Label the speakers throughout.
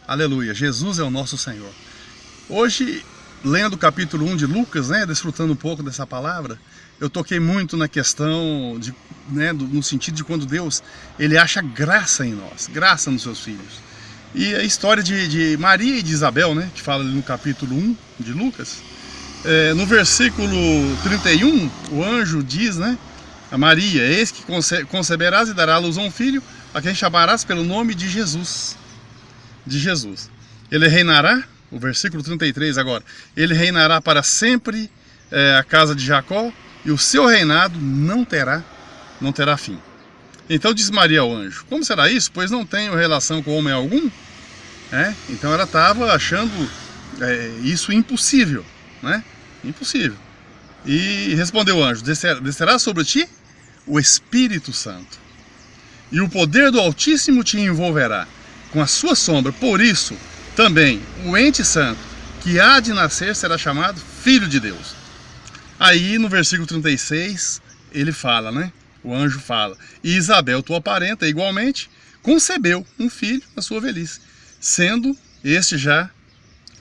Speaker 1: Aleluia, Jesus é o nosso Senhor. Hoje, lendo o capítulo 1 de Lucas, desfrutando um pouco dessa palavra, eu toquei muito na questão, no sentido de quando Deus ele acha graça em nós, graça nos seus filhos. E a história de Maria e de Isabel, que fala ali no capítulo 1 de Lucas, no versículo 31, o anjo diz, a Maria: eis que conceberás e darás à luz a um filho, a quem chamarás pelo nome de Jesus. Ele reinará, o versículo 33 agora, ele reinará para sempre a casa de Jacó, e o seu reinado não terá fim. Então diz Maria ao anjo: como será isso? Pois não tenho relação com homem algum. Então ela estava achando isso impossível, impossível. E respondeu o anjo: descerá sobre ti o Espírito Santo, e o poder do Altíssimo te envolverá com a sua sombra. Por isso também o ente santo que há de nascer será chamado Filho de Deus. Aí no versículo 36 ele fala, o anjo fala: e Isabel, tua parenta, igualmente concebeu um filho na sua velhice, sendo este já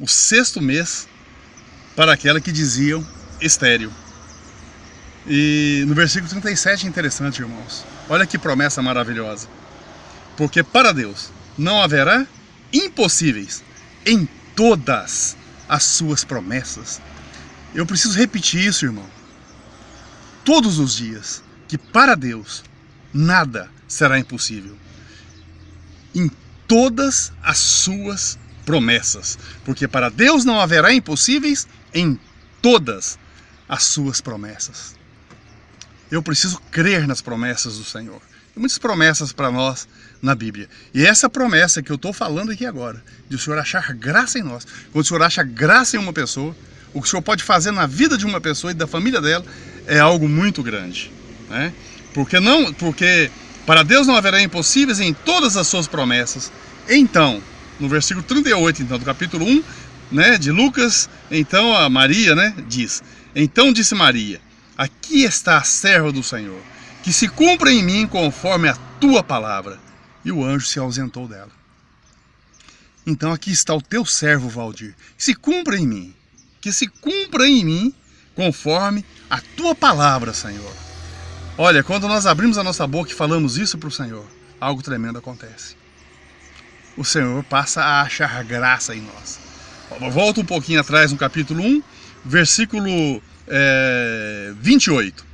Speaker 1: o 6º mês para aquela que diziam estéril. E no versículo 37 é interessante, irmãos. Olha que promessa maravilhosa. Porque para Deus não haverá impossíveis em todas as suas promessas. Eu preciso repetir isso, irmão, todos os dias, que para Deus nada será impossível. Em todas as suas promessas. Porque para Deus não haverá impossíveis em todas as suas promessas. Eu preciso crer nas promessas do Senhor. Tem muitas promessas para nós na Bíblia. E essa promessa que eu estou falando aqui agora, de o Senhor achar graça em nós, quando o Senhor acha graça em uma pessoa, o que o Senhor pode fazer na vida de uma pessoa e da família dela é algo muito grande. Porque para Deus não haverá impossíveis em todas as suas promessas. Então, no versículo 38 do capítulo 1 de Lucas, então a Maria diz: então disse Maria: aqui está a serva do Senhor, que se cumpra em mim conforme a tua palavra. E o anjo se ausentou dela. Então aqui está o teu servo Valdir, que se cumpra em mim conforme a tua palavra, Senhor. Olha, quando nós abrimos a nossa boca e falamos isso para o Senhor, algo tremendo acontece. O Senhor passa a achar graça em nós. Volta um pouquinho atrás no capítulo 1, versículo 28.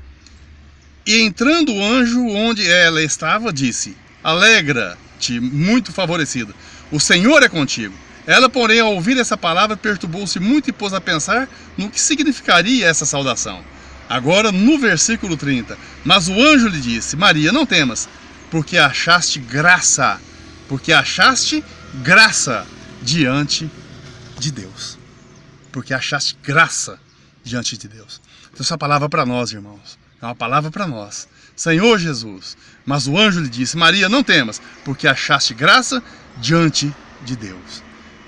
Speaker 1: E entrando o anjo onde ela estava, disse: alegra-te, muito favorecida, o Senhor é contigo. Ela, porém, ao ouvir essa palavra, perturbou-se muito e pôs a pensar no que significaria essa saudação. Agora, no versículo 30, mas o anjo lhe disse: Maria, não temas, porque achaste graça diante de Deus. Porque achaste graça diante de Deus. Então essa palavra para nós, irmãos, é uma palavra para nós. Senhor Jesus, mas o anjo lhe disse: Maria, não temas, porque achaste graça diante de Deus.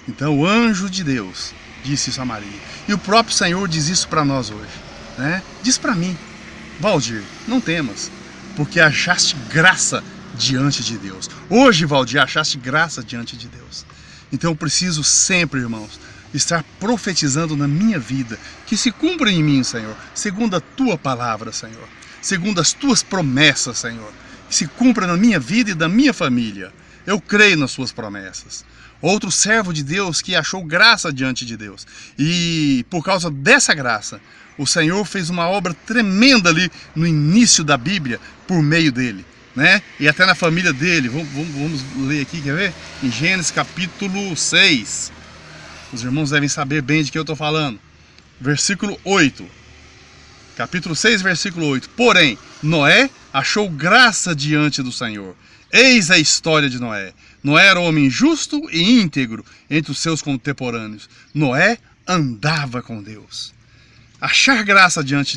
Speaker 1: Então o anjo de Deus disse isso a Maria. E o próprio Senhor diz isso para nós hoje. Diz para mim: Valdir, não temas, porque achaste graça diante de Deus. Hoje, Valdir, achaste graça diante de Deus. Então eu preciso sempre, irmãos, estar profetizando na minha vida, que se cumpra em mim, Senhor, segundo a tua palavra, Senhor, segundo as tuas promessas, Senhor, que se cumpra na minha vida e da minha família. Eu creio nas suas promessas. Outro servo de Deus que achou graça diante de Deus, e por causa dessa graça, o Senhor fez uma obra tremenda ali no início da Bíblia, por meio dele, e até na família dele. Vamos ler aqui, quer ver? Em Gênesis capítulo 6. Os irmãos devem saber bem de que eu estou falando. Versículo 8. Capítulo 6, versículo 8. Porém, Noé achou graça diante do Senhor. Eis a história de Noé. Noé era um homem justo e íntegro entre os seus contemporâneos. Noé andava com Deus. Achar graça diante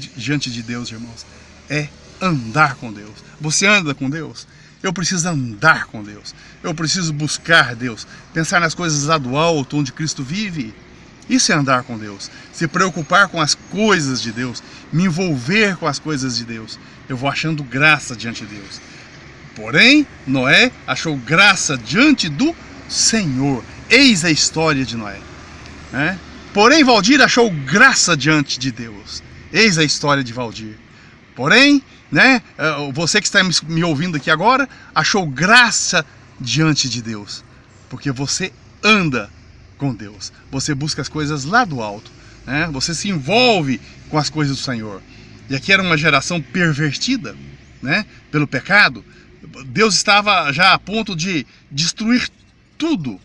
Speaker 1: de Deus, irmãos, é andar com Deus. Você anda com Deus? Eu preciso andar com Deus. Eu preciso buscar Deus. Pensar nas coisas lá do alto, onde Cristo vive. Isso é andar com Deus. Se preocupar com as coisas de Deus. Me envolver com as coisas de Deus. Eu vou achando graça diante de Deus. Porém, Noé achou graça diante do Senhor. Eis a história de Noé. Né? Porém, Valdir achou graça diante de Deus. Eis a história de Valdir. Porém, né, você que está me ouvindo aqui agora, achou graça diante de Deus. Porque você anda com Deus. Você busca as coisas lá do alto. Né? Você se envolve com as coisas do Senhor. E aqui era uma geração pervertida, né, pelo pecado. Deus estava já a ponto de destruir tudo,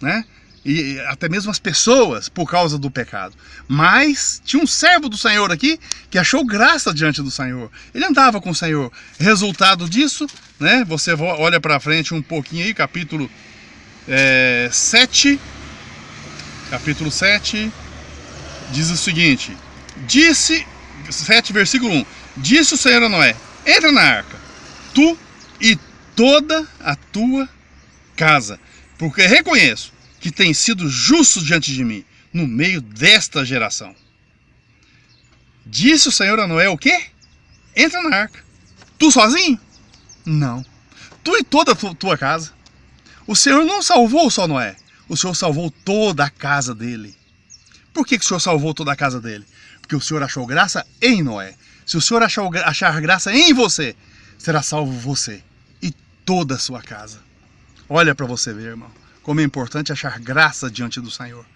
Speaker 1: né? E até mesmo as pessoas por causa do pecado. Mas tinha um servo do Senhor aqui que achou graça diante do Senhor. Ele andava com o Senhor. Resultado disso, né? Você olha para frente um pouquinho aí, capítulo 7. Capítulo 7 diz o seguinte: 7, versículo 1. Disse o Senhor a Noé: entra na arca, tu e toda a tua casa, porque reconheço que tem sido justo diante de mim no meio desta geração. Disse o Senhor a Noé o quê? Entra na arca. Tu sozinho? Não. Tu e toda a tua casa. O Senhor não salvou só Noé. O Senhor salvou toda a casa dele. Por que o Senhor salvou toda a casa dele? Porque o Senhor achou graça em Noé. Se o Senhor achar graça em você, será salvo você e toda a sua casa. Olha para você ver, irmão, como é importante achar graça diante do Senhor.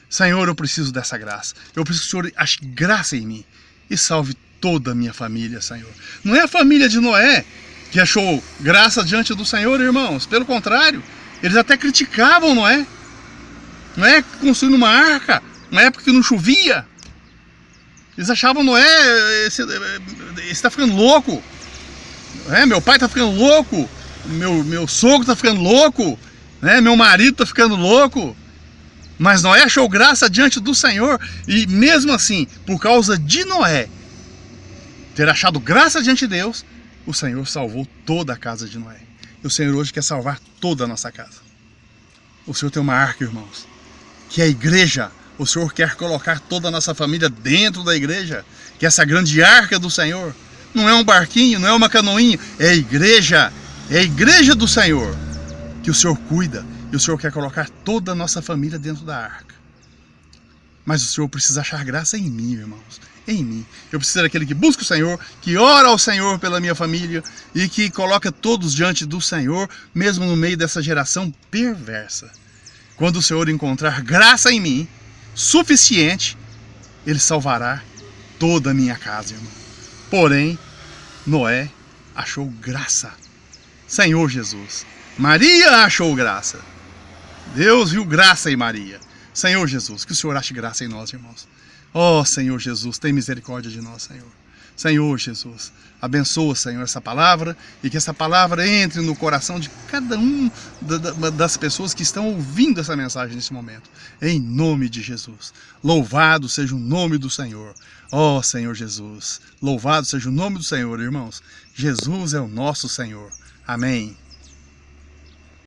Speaker 1: Senhor, eu preciso dessa graça. Eu preciso que o Senhor ache graça em mim e salve toda a minha família, Senhor. Não é a família de Noé que achou graça diante do Senhor, irmãos. Pelo contrário, eles até criticavam Noé. Noé construindo uma arca, na época que não chovia. Eles achavam Noé, esse está ficando louco. Meu pai está ficando louco. Meu sogro está ficando louco. Meu marido está ficando louco. Mas Noé achou graça diante do Senhor. E mesmo assim, por causa de Noé ter achado graça diante de Deus, o Senhor salvou toda a casa de Noé. E o Senhor hoje quer salvar toda a nossa casa. O Senhor tem uma arca, irmãos, que é a igreja. O Senhor quer colocar toda a nossa família dentro da igreja, que é essa grande arca do Senhor. Não é um barquinho, não é uma canoinha, é a igreja do Senhor, que o Senhor cuida. E o Senhor quer colocar toda a nossa família dentro da arca. Mas o Senhor precisa achar graça em mim, irmãos. Em mim. Eu preciso ser aquele que busca o Senhor, que ora ao Senhor pela minha família e que coloca todos diante do Senhor, mesmo no meio dessa geração perversa. Quando o Senhor encontrar graça em mim, suficiente, Ele salvará toda a minha casa, irmão. Porém, Noé achou graça. Senhor Jesus. Maria achou graça. Deus viu graça em Maria. Senhor Jesus, que o Senhor ache graça em nós, irmãos. Oh, Senhor Jesus, tem misericórdia de nós, Senhor. Senhor Jesus, abençoa, Senhor, essa palavra e que essa palavra entre no coração de cada um das pessoas que estão ouvindo essa mensagem nesse momento. Em nome de Jesus. Louvado seja o nome do Senhor. Oh, Senhor Jesus, louvado seja o nome do Senhor, irmãos. Jesus é o nosso Senhor. Amém.